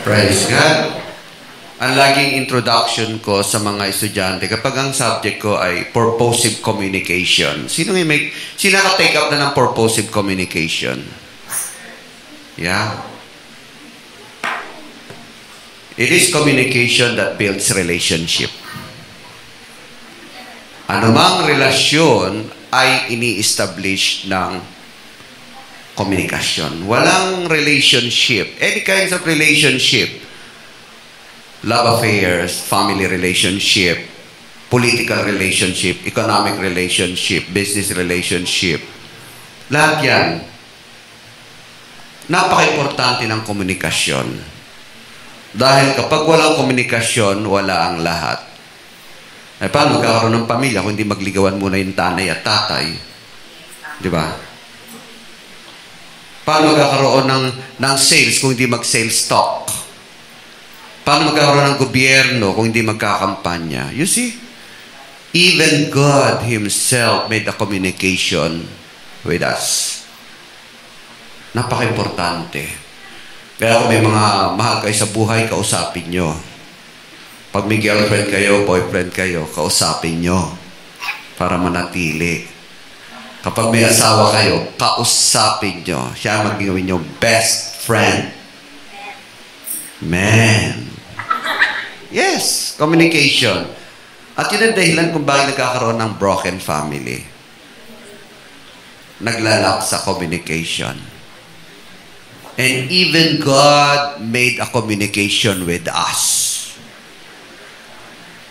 Praise God. Ang laging introduction ko sa mga estudyante, kapag ang subject ko ay purposive communication. Sino naka-take up na ng purposive communication? Yeah. It is communication that builds relationship. Anumang relasyon ay ini-establish ng komunikasyon. Walang relationship, any kinds of relationship, love affairs, family relationship, political relationship, economic relationship, business relationship. Lahat yan. Napaka-importante ng komunikasyon. Dahil kapag walang komunikasyon, wala ang lahat. Eh, paano magkakaroon ng pamilya kung hindi magligawan muna yung tanay at tatay? Di ba? Paano magkakaroon ng sales kung hindi mag-sales talk? Paano magkakaroon ng gobyerno kung hindi magkakampanya? You see? Even God Himself made a communication with us. Napaka-importante. Kaya kung may mga mahal kayo sa buhay, kausapin nyo. Pag may girlfriend kayo, boyfriend kayo, kausapin nyo para manatili. Kapag may asawa kayo, kausapin nyo. Siya magiging nyo best friend. Man. Yes, communication. At yun ang dahilan kung bakit nagkakaroon ng broken family. Naglalak sa communication. And even God made a communication with us.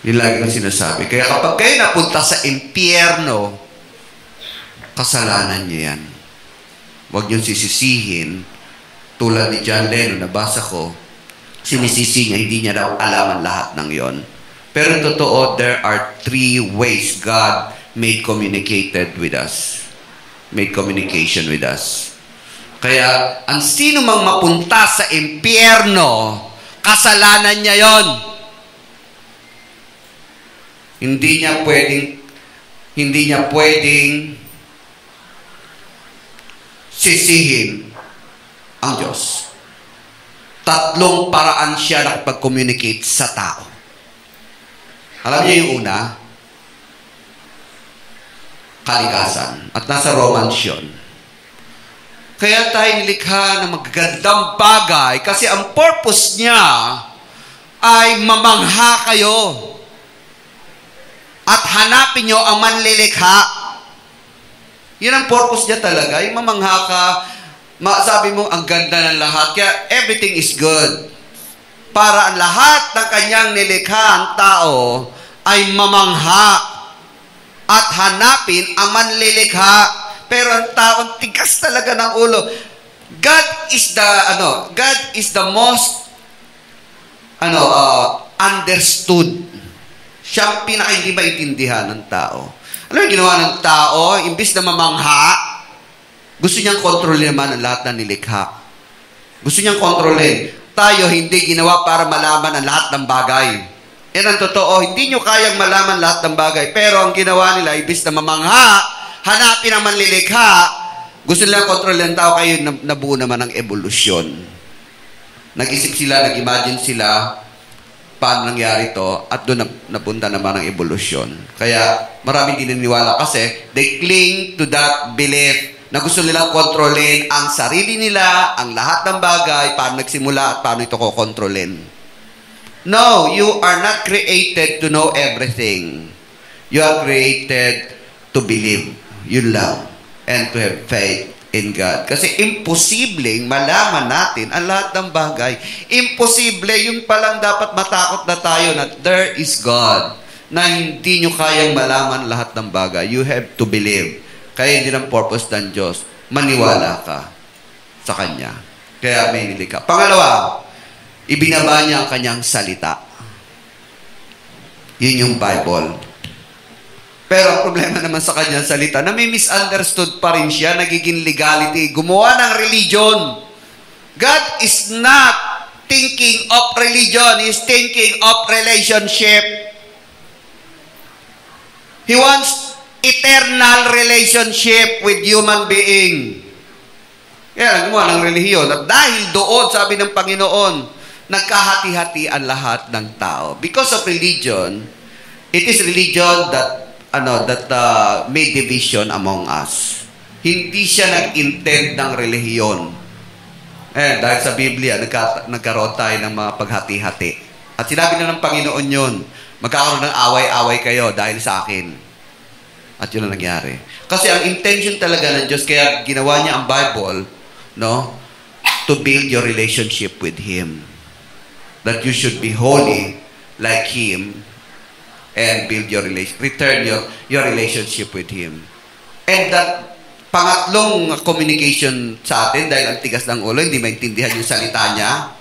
Yun lagi kong sinasabi. Kaya kapag kayo napunta sa impyerno, kasalanan niyo yan. Huwag niyong sisisihin. Tulad ni John Lennon, nabasa ko, sinisisi niya, hindi niya daw alam ang lahat ng yon. Pero totoo, there are 3 ways God made communicated with us. Made communication with us. Kaya, ang sino mang mapunta sa impyerno, kasalanan niya yon. Hindi niya pwedeng sisihin ang Diyos. 3 paraan siya nakipag-communicate sa tao. Alam niyo yung una? Kalikasan. At nasa Romans yun. Kaya tayo nilikha ng magagandang bagay kasi ang purpose niya ay mamangha kayo. At hanapin nyo ang manlilikha. Yun ang purpose niya talaga. Yung mamangha ka, sabi mo, ang ganda ng lahat. Kaya everything is good. Para ang lahat ng kanyang nilikha ang tao ay mamangha at hanapin ang manlilikha. Pero ang taong tigas talaga ng ulo. God is the most understood. Siya ang pinaka-hindi maintindihan ng tao. Ano yung ginawa ng tao? Imbis na mamangha, gusto niyang kontrolin naman ang lahat ng nilikha. Gusto niyang kontrolin. Tayo hindi ginawa para malaman ang lahat ng bagay. Yan ang totoo. Hindi niyo kayang malaman lahat ng bagay. Pero ang ginawa nila, imbis na mamangha, hanapin ang manlilikha, gusto nila kontrolin ng tao, kayo nabuo naman ng evolusyon. Nag-isip sila, nag-imagine sila, paano nangyari to, at doon napunta naman ang evolusyon. Kaya maraming dininiwala kasi they cling to that belief na gusto nilang kontrolin ang sarili nila, ang lahat ng bagay, paano nagsimula at paano ito kokontrolin. No, you are not created to know everything. You are created to believe. Yun lang. And to have faith in God. Kasi imposibleng malaman natin ang lahat ng bagay. Imposible, yung palang dapat matakot na tayo na there is God, na hindi nyo kayang malaman lahat ng bagay. You have to believe. Kaya hindi ng purpose ng Diyos, maniwala ka sa Kanya. Kaya may nilikha. Pangalawa, ibinaba niya ang Kanyang salita. Yun yung Bible. Pero ang problema naman sa kanyang salita, na may misunderstood pa rin siya, nagiging legality. Gumawa ng religion. God is not thinking of religion. He's thinking of relationship. He wants eternal relationship with human being. Kaya gumawa ng relihiyon. At dahil doon, sabi ng Panginoon, nagkahati-hati ang lahat ng tao. Because of religion, it is religion that made division among us. Hindi siya nag-intend ng relihiyon. Dahil sa Biblia, nagkaroon tayo ng mga paghati-hati. At sinabi na ng Panginoon yun, magkakaroon ng away-away kayo dahil sa akin. At yun ang nangyari. Kasi ang intention talaga ng Diyos, kaya ginawa niya ang Bible, no? To build your relationship with Him. That you should be holy like Him and build your return your relationship with Him. And that pangatlong communication sa atin, dahil ang tigas ng ulo, hindi maintindihan yung salita niya,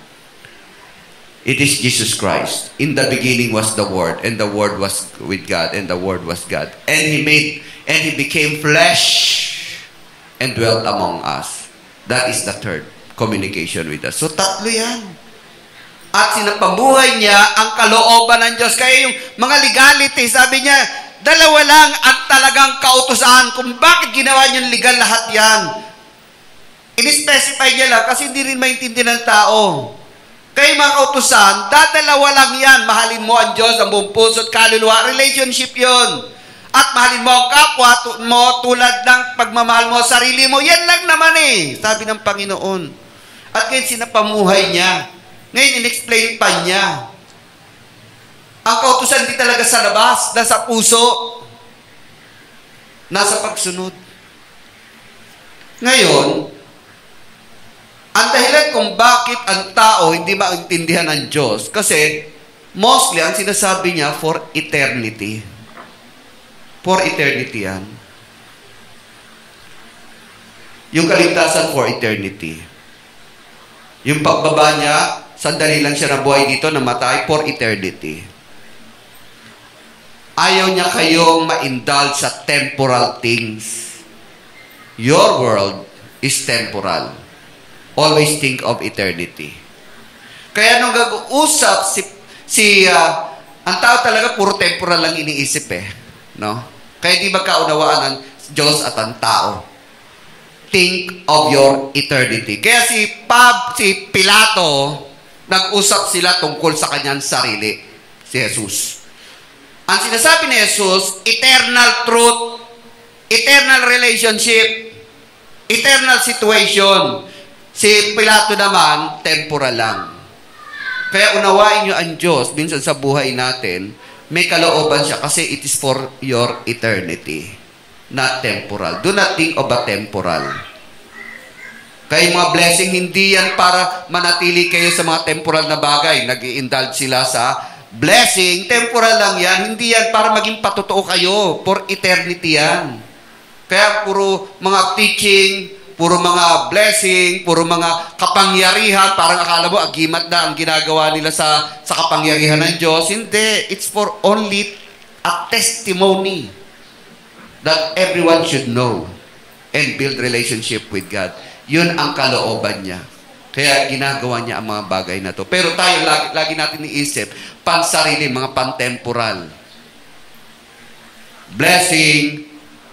it is Jesus Christ. In the beginning was the Word, and the Word was with God, and the Word was God. And He became flesh and dwelt among us. That is the third communication with us. So, tatlo yan. At sinapabuhay niya ang kalooban ng Diyos. Kaya yung mga legality, sabi niya, dalawa lang ang talagang kautusan kung bakit ginawa niyong legal lahat yan. In-specify niya lang kasi hindi rin maintindihan ng tao. Kaya mga kautusan, dadalawa lang yan. Mahalin mo ang Diyos, ang buong puso at kaluluwa. Relationship yon. At mahalin mo ang kapwa mo tulad ng pagmamahal mo sa sarili mo. Yan lang naman sabi ng Panginoon. At ngayon sinapamuhay niya. Ngayon, in-explain pa niya. Ang kautusan hindi talaga sa labas, nasa puso, nasa pagsunod. Ngayon, ang dahilan kung bakit ang tao hindi maintindihan ng Diyos, kasi mostly, ang sinasabi niya, for eternity. For eternity yan. Yung kaligtasan for eternity. Yung pagbaba niya, sandali lang siya nabuhay dito, namatay for eternity. Ayaw niya kayong ma-indulge sa temporal things. Your world is temporal. Always think of eternity. Kaya nung gag-uusap, ang tao talaga puro temporal lang iniisip no? Kaya di magkaunawaan ang Diyos at ang tao. Think of your eternity. Kaya si Pilato, nag-usap sila tungkol sa kanyang sarili, si Jesus. Ang sinasabi ni Jesus, eternal truth, eternal relationship, eternal situation. Si Pilato naman, temporal lang. Kaya unawain nyo ang Diyos, minsan sa buhay natin, may kalooban siya kasi it is for your eternity, not temporal. Do not think of a temporal. Kaya mga blessing, hindi yan para manatili kayo sa mga temporal na bagay. Nag-i-indulge sila sa blessing, temporal lang yan. Hindi yan para maging patotoo kayo. For eternity yan. Kaya puro mga teaching, puro mga blessing, puro mga kapangyarihan, parang akala mo, agimat na ang ginagawa nila sa kapangyarihan ng Diyos. Hindi. It's for only a testimony that everyone should know and build relationship with God. Yun ang kalooban niya. Kaya ginagawa niya ang mga bagay na to. Pero tayo, lagi natin iisip, pansarili, mga pantemporal. Blessing,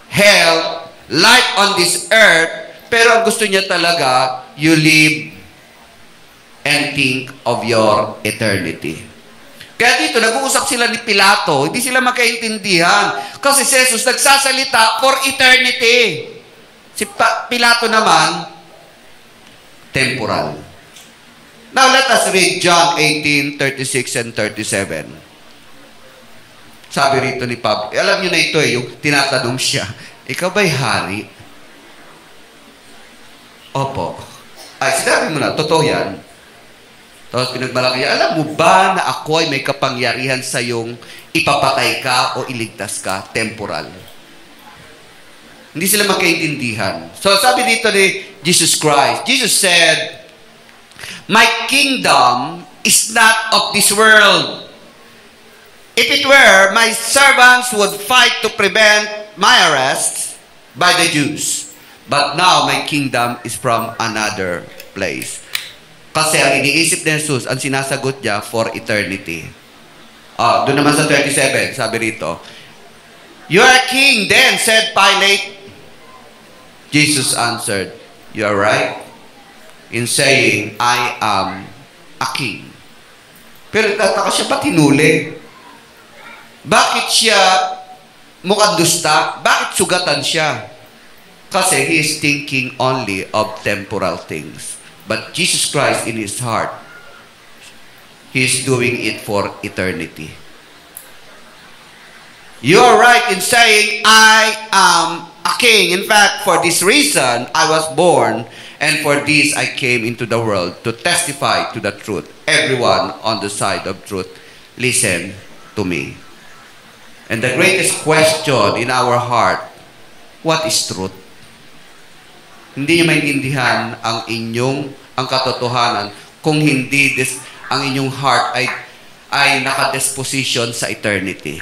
health, life on this earth, pero ang gusto niya talaga, you live and think of your eternity. Kaya dito, nag-uusap sila ni Pilato, hindi sila magkaintindihan. Kasi si Jesus nagsasalita for eternity. Si Pilato naman, temporal. Now, let us read John 18:36 and 37. Sabi rito ni Pablo, alam niyo na ito yung tinatanong siya, ikaw ba'y hari? Opo. Ay, sinabi mo na, totoo yan. Tapos pinagmalaki niya, alam mo ba na ako ay may kapangyarihan sa iyong ipapatay ka o iligtas ka? Temporal. Hindi sila magkaintindihan. So, sabi dito ni Jesus Christ, Jesus said, my kingdom is not of this world. If it were, my servants would fight to prevent my arrest by the Jews. But now, my kingdom is from another place. Kasi ang iniisip ni Jesus, ang sinasagot niya for eternity. Doon naman sa 37, sabi rito, you are king then, said Pilate. Jesus answered, you are right in saying, I am a king. Pero nagtataka siya, ba't hinuli? Bakit siya mukhang dusta? Bakit sugatan siya? Kasi he is thinking only of temporal things. But Jesus Christ in his heart, he is doing it for eternity. You are right in saying, I am a king. In fact, for this reason, I was born, and for this I came into the world to testify to the truth. Everyone on the side of truth, listen to me. And the greatest question in our heart, what is truth? Hindi niyo maintindihan ang katotohanan kung hindi ang inyong heart ay nakadisposition sa eternity.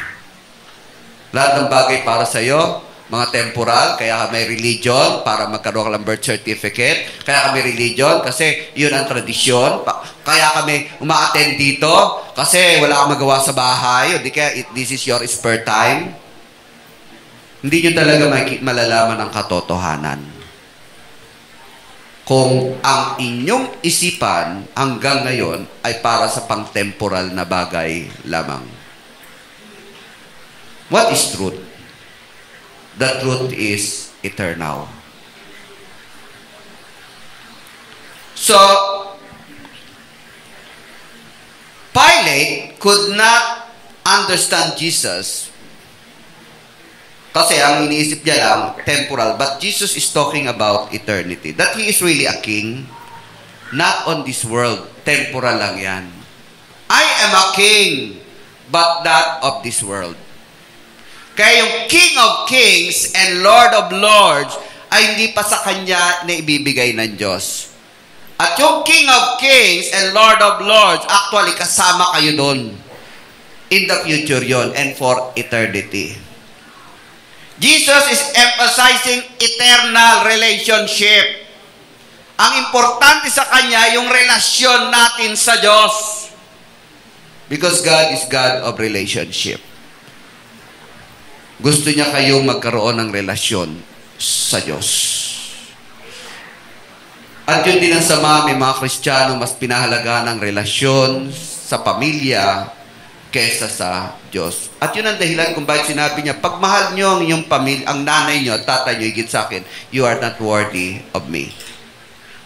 Lahat ng bagay para sa iyo, mga temporal, kaya ka may religion para magkaroon ka ng birth certificate, kaya ka may religion kasi yun ang tradisyon, kaya kami uma-attend dito kasi wala kang magawa sa bahay, o di kaya this is your spare time. Hindi nyo talaga malalaman ang katotohanan. Kung ang inyong isipan hanggang ngayon ay para sa pang-temporal na bagay lamang. What is truth? The truth is eternal. So, Pilate could not understand Jesus kasi ang iniisip niya lang, temporal. But Jesus is talking about eternity. That he is really a king, not on this world. Temporal lang yan. I am a king, but not of this world. Kaya yung King of Kings and Lord of Lords ay hindi pa sa kanya na ibibigay ng Diyos. At yung King of Kings and Lord of Lords, actually kasama kayo doon. In the future yon and for eternity. Jesus is emphasizing eternal relationship. Ang importante sa kanya, yung relasyon natin sa Diyos. Because God is God of relationship. Gusto niya kayong magkaroon ng relasyon sa Diyos. At yun din ang sama, may mga Kristiyano mas pinahalaga ng relasyon sa pamilya kesa sa Diyos. At yun ang dahilan kung bakit sinabi niya, pag mahal niyo ang inyong pamilya, ang nanay niyo, tatay niyo, higit sa akin, you are not worthy of me.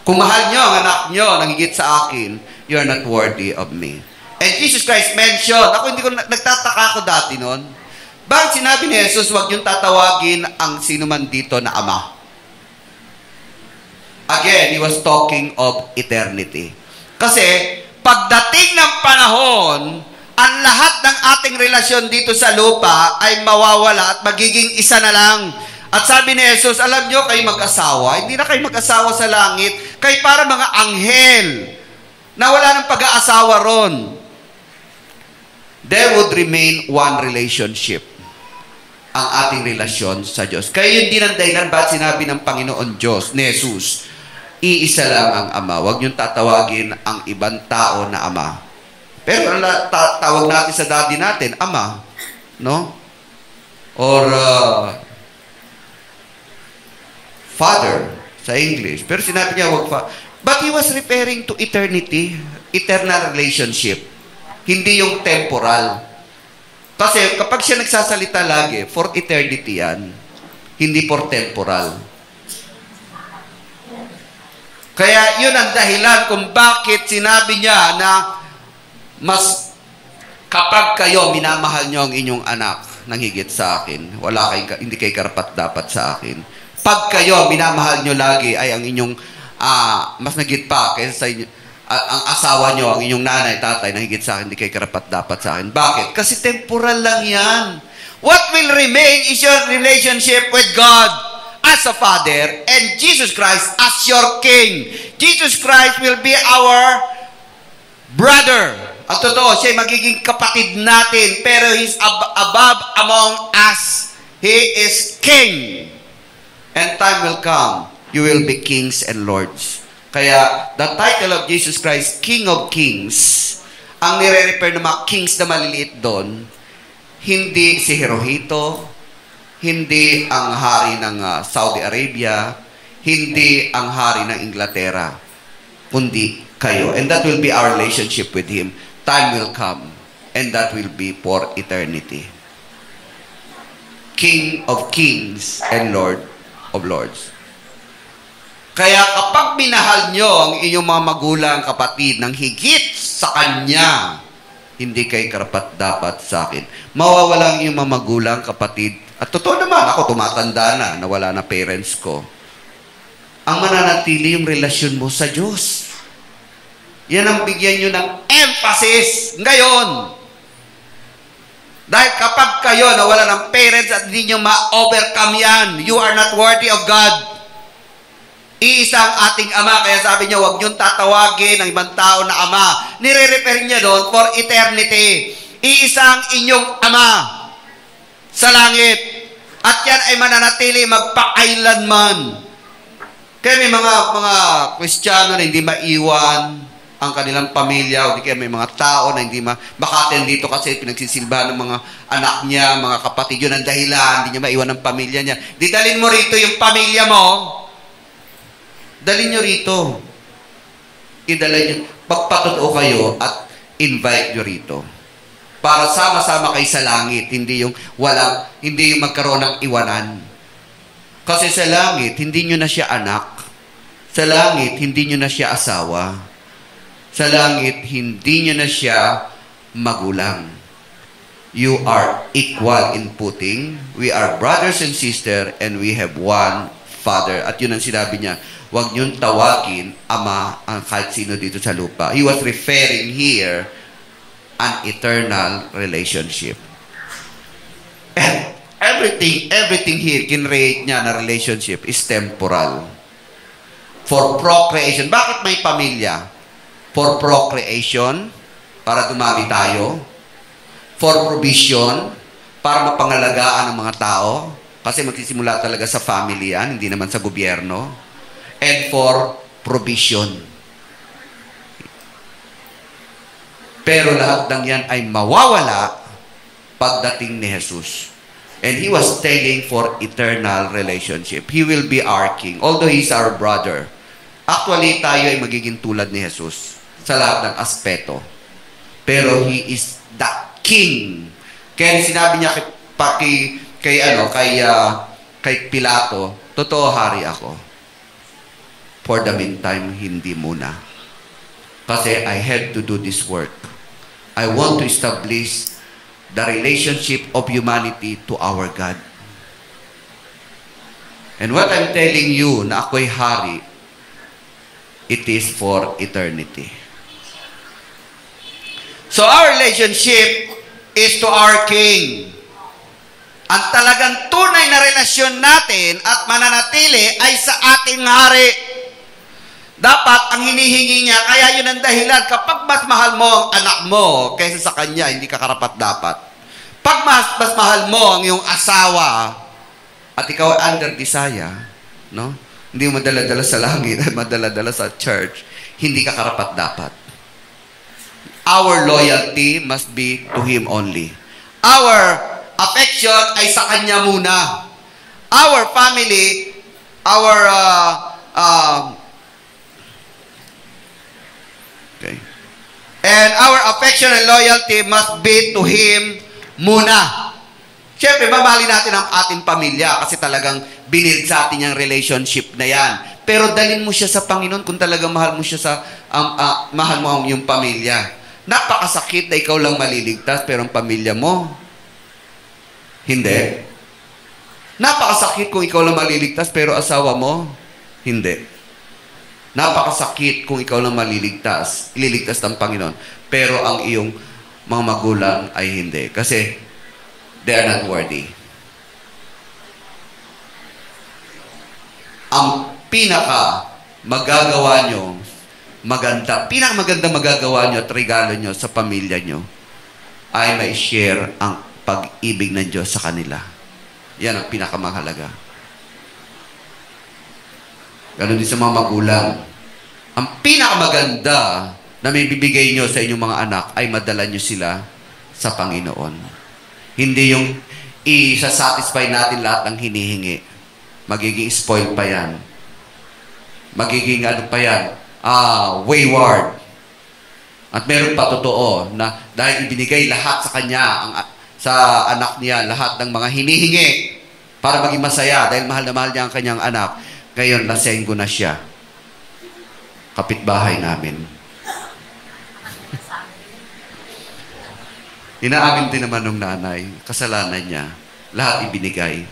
Kung mahal niyo ang anak niyo, nang higit sa akin, you are not worthy of me. And Jesus Christ mentioned, ako hindi ko, nagtataka ko dati noon, bakit sinabi ni Jesus, huwag niyong tatawagin ang sino man dito na ama? Again, he was talking of eternity. Kasi, pagdating ng panahon, ang lahat ng ating relasyon dito sa lupa ay mawawala at magiging isa na lang. At sabi ni Jesus, alam niyo, kayo mag-asawa, hindi na kayo mag-asawa sa langit, kayo para mga anghel na wala ng pag-aasawa ron. There would remain one relationship. Ang ating relasyon sa Diyos. Kaya yun din ang dahilan bakit sinabi ng Panginoon Diyos, ni Jesus, iisa lang ang Ama. Huwag niyong tatawagin ang ibang tao na Ama. Pero ang tawag natin sa daddy natin, Ama. No? Or Father sa English. Pero sinabi niya, huwag But he was referring to eternity, eternal relationship. Hindi yung temporal. Kasi kapag siya nagsasalita lagi, for eternity yan, hindi for temporal. Kaya yun ang dahilan kung bakit sinabi niya na mas kapag kayo minamahal niyo ang inyong anak nang higit sa akin, hindi kayo karapat-dapat sa akin. Pag kayo minamahal niyo lagi ay ang inyong mas nagit pa kaysa sa inyo, ang asawa nyo, ang inyong nanay, tatay, na higit sa akin, hindi kayo karapat-dapat sa akin. Bakit? Kasi temporal lang yan. What will remain is your relationship with God as a Father and Jesus Christ as your King. Jesus Christ will be our brother. At totoo, siya magiging kapatid natin, pero He's above among us. He is King. And time will come, you will be kings and lords. Kaya, the title of Jesus Christ, King of Kings, ang nire-refer ng mga kings na maliliit doon, hindi si Hirohito, hindi ang hari ng Saudi Arabia, hindi ang hari ng Inglaterra, kundi kayo. And that will be our relationship with Him. Time will come, and that will be for eternity. King of kings and Lord of lords. Kaya kapag minahal nyo ang inyong mga magulang, kapatid, ng higit sa Kanya, hindi kayo karapat-dapat sa akin. Mawawala ang inyong mga magulang, kapatid. At totoo naman, ako tumatanda na, nawala na parents ko. Ang mananatili yung relasyon mo sa Diyos. Yan ang bigyan nyo ng emphasis ngayon. Dahil kapag kayo nawala ng parents at hindi nyo ma-overcome yan, you are not worthy of God. Iisang ating Ama, kaya sabi niya, huwag niyong tatawagin ng ibang tao na Ama. Nire-refer niya doon for eternity. Iisang inyong Ama sa langit. At yan ay mananatili magpakailanman. Kaya may mga Kristiyano na hindi maiwan ang kanilang pamilya, o di kaya may mga tao na hindi makaten dito kasi pinagsisilbahan ng mga anak niya, mga kapatid yun ang dahilan, hindi niya maiwan ang pamilya niya. Di dalhin mo rito yung pamilya mo, dalhin nyo rito. Idala nyo, pagpatotoo kayo at invite nyo rito. Para sama-sama kayo sa langit, hindi yung magkaroon ng iwanan. Kasi sa langit, hindi nyo na siya anak. Sa langit, hindi nyo na siya asawa. Sa langit, hindi nyo na siya magulang. You are equal in footing. We are brothers and sisters, and we have one Father. At yun ang sinabi niya, huwag niyong tawagin Ama ang kahit sino dito sa lupa. He was referring here an eternal relationship. And everything here, kinrate niya na relationship is temporal. For procreation. Bakit may pamilya? For procreation, para dumami tayo. For provision, para mapangalagaan ng mga tao. Kasi magsisimula talaga sa family yan, hindi naman sa gobyerno. And for provision. Pero lahat ng yan ay mawawala pagdating ni Jesus. And He was telling for eternal relationship. He will be our King. Although He's our brother. Actually, tayo ay magiging tulad ni Jesus sa lahat ng aspeto. Pero He is the King. Kaya sinabi niya kay Pilato, totoo hari ako. For the meantime, hindi muna. Kasi I have to do this work. I want to establish the relationship of humanity to our God. And what I'm telling you, na ako'y hari, it is for eternity. So our relationship is to our King. Ang talagang tunay na relasyon natin at mananatili ay sa ating hari. Dapat ang hinihingi niya, kaya yun ang dahilan, kapag mas mahal mo ang anak mo kaysa sa kanya, hindi ka karapat-dapat. Pag mas mahal mo ang iyong asawa at ikaw ay under desire, no? Hindi mo madala-dala sa langit at madala-dala sa church, hindi ka karapat-dapat. Our loyalty must be to Him only. Our affection ay sa Kanya muna. Our family, and our affection and loyalty must be to Him muna. Siyempre, mamahalin natin ang ating pamilya kasi talagang binilid sa atin yung relationship na yan. Pero dalhin mo siya sa Panginoon kung talagang mahal mo siya mahal mo ang iyong pamilya. Napakasakit na ikaw lang maliligtas pero ang pamilya mo, hindi. Napakasakit kung ikaw lang maliligtas pero asawa mo, hindi. Napakasakit kung ikaw lang ililigtas ng Panginoon, pero ang iyong mga magulang ay hindi. Kasi they are not worthy. Ang pinaka magagawa nyo, pinakamaganda magagawa nyo at regalo nyo sa pamilya nyo ay may share ang pag-ibig ng Diyos sa kanila. Yan ang pinakamahalaga. Ganon din sa mga magulang. Ang pinakamaganda na may bibigay nyo sa inyong mga anak ay madala nyo sila sa Panginoon. Hindi yung i-satisfy natin lahat ng hinihingi. Magiging spoiled pa yan. Magiging ano pa yan, wayward. At meron pa totoo na dahil ibinigay lahat sa kanya, sa anak niya, lahat ng mga hinihingi para maging masaya dahil mahal na mahal niya ang kanyang anak. Ngayon, lasenggo na siya. Kapitbahay namin. Inaamin din naman ng nanay, kasalanan niya, lahat ibinigay.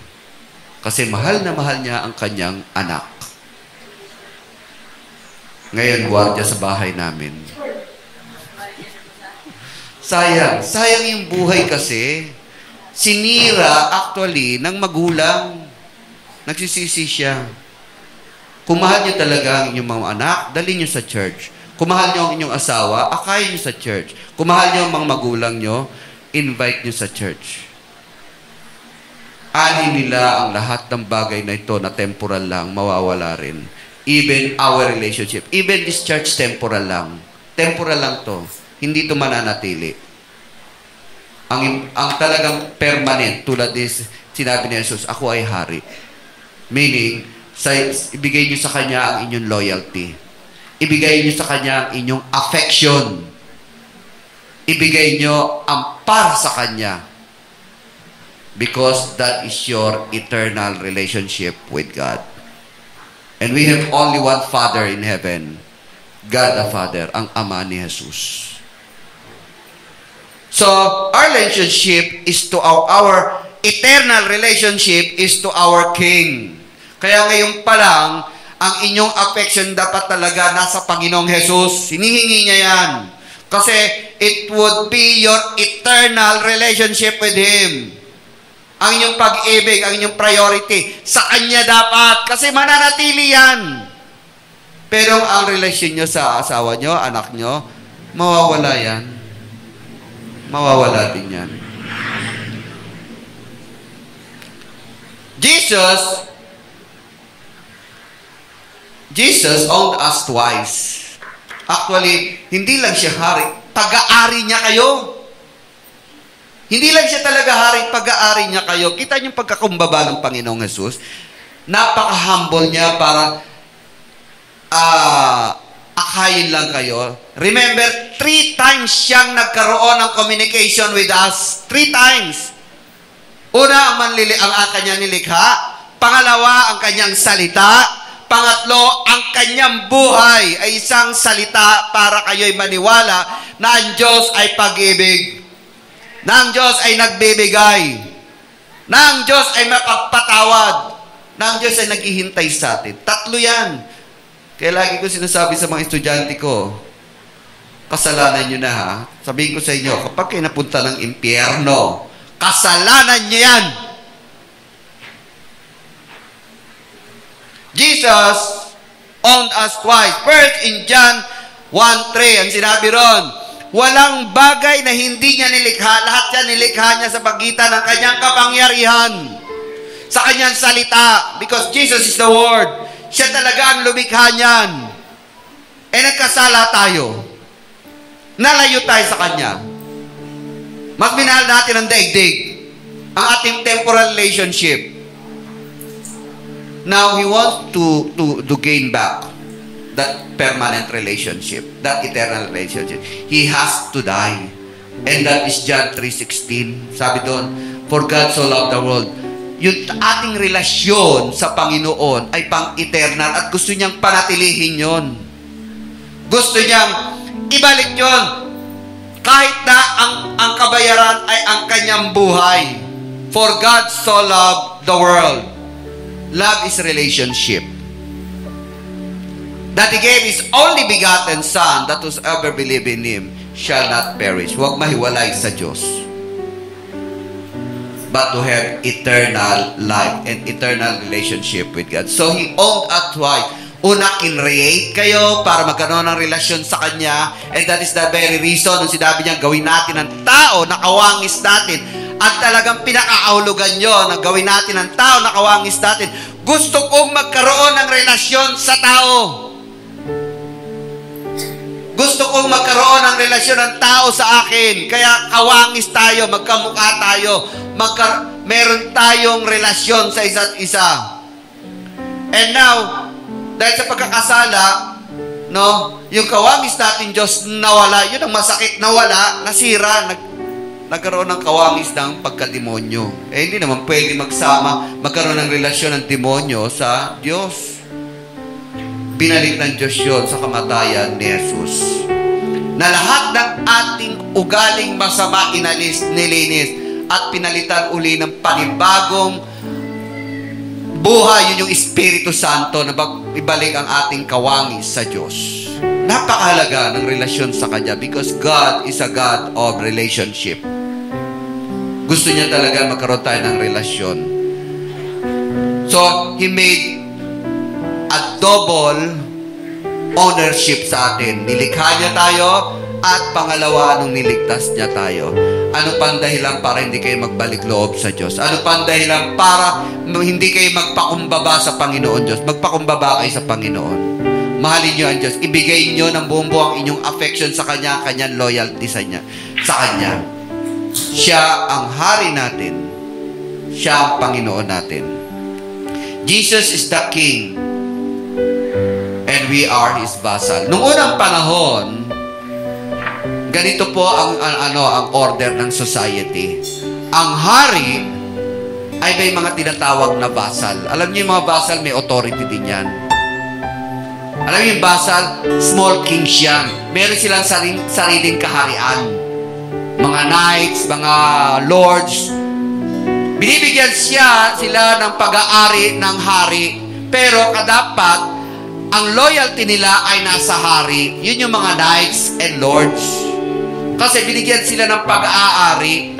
Kasi mahal na mahal niya ang kanyang anak. Ngayon, gwardiya sa bahay namin. Sayang yung buhay kasi. Sinira actually ng magulang. Nagsisisi siya. Kung mahal niyo talaga ang inyong mga anak, dali niyo sa church. Kung mahal niyo ang inyong asawa, akayin niyo sa church. Kung mahal niyo ang mga magulang niyo, invite niyo sa church. Ani nila ang lahat ng bagay na ito na temporal lang, mawawala rin. Even our relationship. Even this church, temporal lang. Temporal lang to. Hindi ito mananatili. Ang talagang permanent, tulad this, sinabi ni Jesus, ako ay hari. Meaning, ibigay niyo sa Kanya ang inyong loyalty. Ibigay niyo sa Kanya ang inyong affection. Ibigay niyo ang para sa Kanya. Because that is your eternal relationship with God. And we have only one Father in heaven. God the Father, ang Ama ni Jesus. So, our relationship is to our eternal relationship is to our King. Kaya ngayon pa lang, ang inyong affection dapat talaga nasa Panginoong Jesus. Hinihingi niya yan. Kasi it would be your eternal relationship with Him. Ang inyong pag-ibig, ang inyong priority, sa Kanya dapat. Kasi mananatili yan. Pero ang relasyon nyo sa asawa nyo, anak nyo, mawawala yan. Mawawala din yan. Jesus owned us twice. Actually, hindi lang siya hari. Pag-aari niya kayo. Hindi lang siya talaga hari, pag-aari niya kayo. Kita niyo yung pagkakumbaba ng Panginoong Jesus. Napaka-humble niya para akayin lang kayo. Remember, 3 times siyang nagkaroon ng communication with us. 3 times. Una, ang kanyang nilikha. Pangalawa, ang kanyang salita. Pangatlo, ang kanyang buhay ay isang salita para kayo'y maniwala na ang Diyos ay pag-ibig. Na ang Diyos ay nagbibigay. Na ang Diyos ay mapagpatawad. Na ang Diyos ay naghihintay sa atin. 3 yan. Kaya lagi ko sinasabi sa mga estudyante ko, kasalanan nyo na ha. Sabihin ko sa inyo, kapag kayo napunta ng impyerno, kasalanan nyo yan. Jesus owned us twice. First, in John 1:3, ang sinabi ron, walang bagay na hindi niya nilikha. Lahat yan nilikha niya sa pagitan ng kanyang kapangyarihan. Sa kanyang salita. Because Jesus is the Word. Siya talaga ang lumikha niyan. Eh nagkasala tayo. Nalayo tayo sa Kanya. Mas minahal natin ang daigdig. Ang ating temporal relationship. Now, He wants to gain back that permanent relationship, that eternal relationship. He has to die. And that is John 3:16. Sabi doon, for God so loved the world. Yung ating relasyon sa Panginoon ay pang-eternal at gusto niyang panatilihin yon. Gusto niyang ibalik yon. Kahit na ang kabayaran ay ang kanyang buhay. For God so loved the world. Love is relationship. That He gave His only begotten Son, that whosoever believe in Him shall not perish. Huwag mahiwalay sa Diyos. But to have eternal life and eternal relationship with God. So He owned us twice. Una, kinreate kayo para magkaroon ng relasyon sa Kanya. And that is the very reason nung sinabi niya, gawin natin ang tao na kawangis natin. At talagang pinakakahulugan nyo na gawin natin ang tao na kawangis natin. Gusto kong magkaroon ng relasyon sa tao. Gusto kong magkaroon ng relasyon ng tao sa akin. Kaya kawangis tayo, magkamukha tayo. Meron tayong relasyon sa isa't isa. And now, dahil sa pagkakasala, no? Yung kawangis natin, Diyos, nawala. Yun ang masakit, nawala, nasira, nagkaroon ng kawangis ng pagkademonyo. Hindi naman pwede magkaroon ng relasyon ng demonyo sa Diyos. Binalik ng Diyos yun sa kamatayan ni Jesus. Na lahat ng ating ugaling masama nilinis at pinalitan uli ng panibagong buhay. Yun yung Espiritu Santo na ibalik ang ating kawangis sa Diyos. Napakahalaga ng relasyon sa Kanya because God is a God of relationship. Gusto niya talaga magkaroon tayo ng relasyon. So, He made a double ownership sa atin. Nilikha niya tayo at pangalawa, nung niligtas niya tayo. Ano pang dahilan para hindi kayo magbalik loob sa Diyos? Ano pang dahilan para hindi kayo magpakumbaba sa Panginoon Diyos? Magpakumbaba kayo sa Panginoon. Mahalin niyo ang Diyos. Ibigay niyo ng buong buo ang inyong affection sa Kanya, Kanyang loyalty sa Kanya. Siya ang hari natin. Siya ang Panginoon natin. Jesus is the King and we are His vassal. Noong unang panahon, ganito po ang order ng society. Ang hari ay may mga tinatawag na vassal. Alam niyo yung mga vassal, may authority din yan. Alam niyo yung vassal, small kings yan. Meron silang sariling kaharian. Mga knights, mga lords. Binibigyan sila ng pag-aari ng hari. Pero kadapat, ang loyalty nila ay nasa hari. Yun yung mga knights and lords. Kasi binigyan sila ng pag-aari.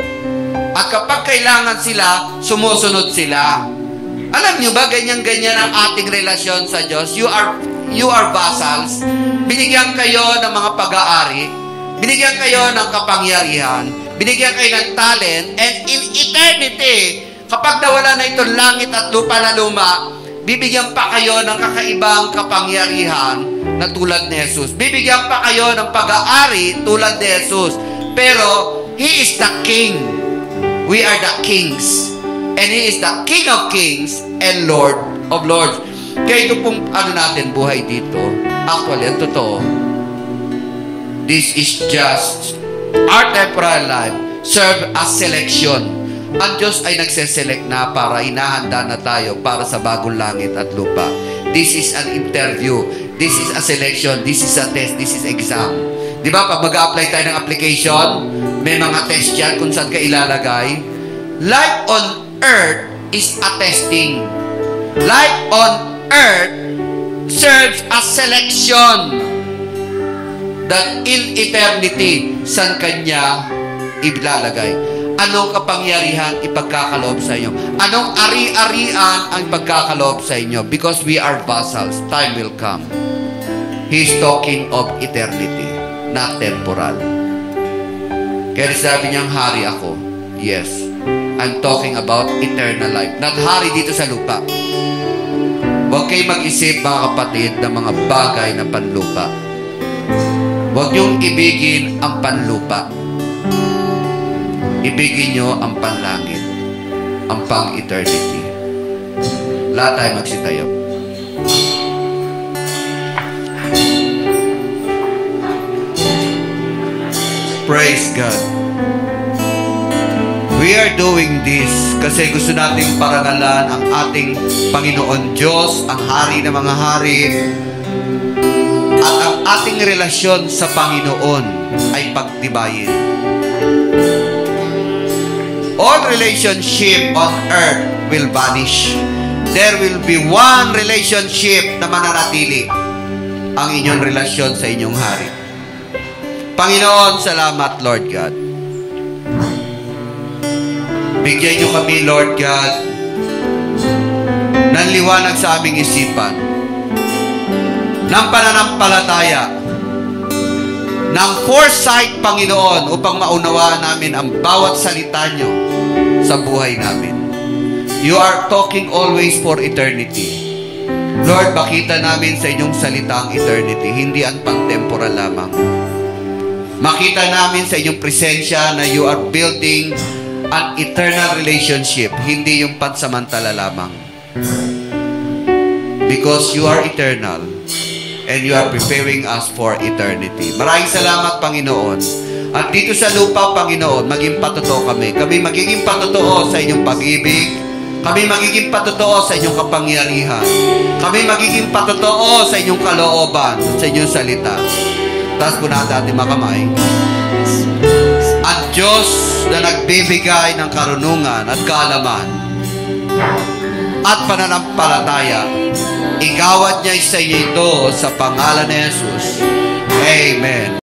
At kapag kailangan sila, sumusunod sila. Alam nyo ba, ganyan-ganyan ang ating relasyon sa Diyos? You are vassals. Binigyan kayo ng mga pag-aari. Binigyan kayo ng kapangyarihan. Binigyan kayo ng talent. And in eternity, kapag nawala na itong langit at lupa na luma, bibigyan pa kayo ng kakaibang kapangyarihan na tulad ni Jesus. Bibigyan pa kayo ng pag-aari tulad ni Jesus. Pero, He is the King. We are the kings. And He is the King of kings and Lord of lords. Kaya ito pong natin buhay dito. Actually, ang totoo, this is just our temporal life serve as selection. Ang Diyos ay nagseselect na para inahanda na tayo para sa bagong langit at lupa. This is an interview. This is a selection. This is a test. This is exam. Di ba? Pag mag-a-apply tayo ng application, may mga test yan kung saan ka ilalagay. Life on earth is a testing. Life on earth serves as selection that in eternity, saan kanya ilalagay? Anong kapangyarihan ipagkakaloob sa inyo? Anong ari-arian ang ipagkakaloob sa inyo? Because we are vassals. Time will come. He's talking of eternity, not temporal. Kaya sabi niyang, hari ako. Yes. I'm talking about eternal life. Not hari dito sa lupa. Huwag kayo mag-isip, mga kapatid, ng mga bagay na panlupa. Huwag niyong ibigin ang panlupa. Ibigin niyo ang panlangit, ang pang-eternity. Lahat tayo magsitayo. Praise God. We are doing this kasi gusto nating parangalan ang ating Panginoon Diyos, ang hari ng mga hari, at ang ating relasyon sa Panginoon ay pagtibayin. All relationship on earth will vanish. There will be one relationship na mananatili, ang inyong relasyon sa inyong hari. Panginoon, salamat, Lord God. Bigyan niyo kami, Lord God, ng liwanag sa aming isipan, ng pananampalataya, ng foresight, Panginoon, upang maunawaan namin ang bawat salita niyo sa buhay namin. You are talking always for eternity. Lord, makita namin sa inyong salita ang eternity, hindi ang pang-temporal lamang. Makita namin sa inyong presensya na you are building an eternal relationship, hindi yung pansamantala lamang. Because you are eternal, and you are preparing us for eternity. Maraming salamat, Panginoon. At dito sa lupa, Panginoon, maging patotoo kami. Kami magiging patotoo sa inyong pag-ibig. Kami magiging patotoo sa inyong kapangyarihan. Kami magiging patotoo sa inyong kalooban, sa inyong salita. Taas po natin ating mga kamay. Ang Diyos na nagbibigay ng karunungan at kaalaman at pananampalataya, igawad niya sa inyo ito sa pangalan ni Jesus. Amen.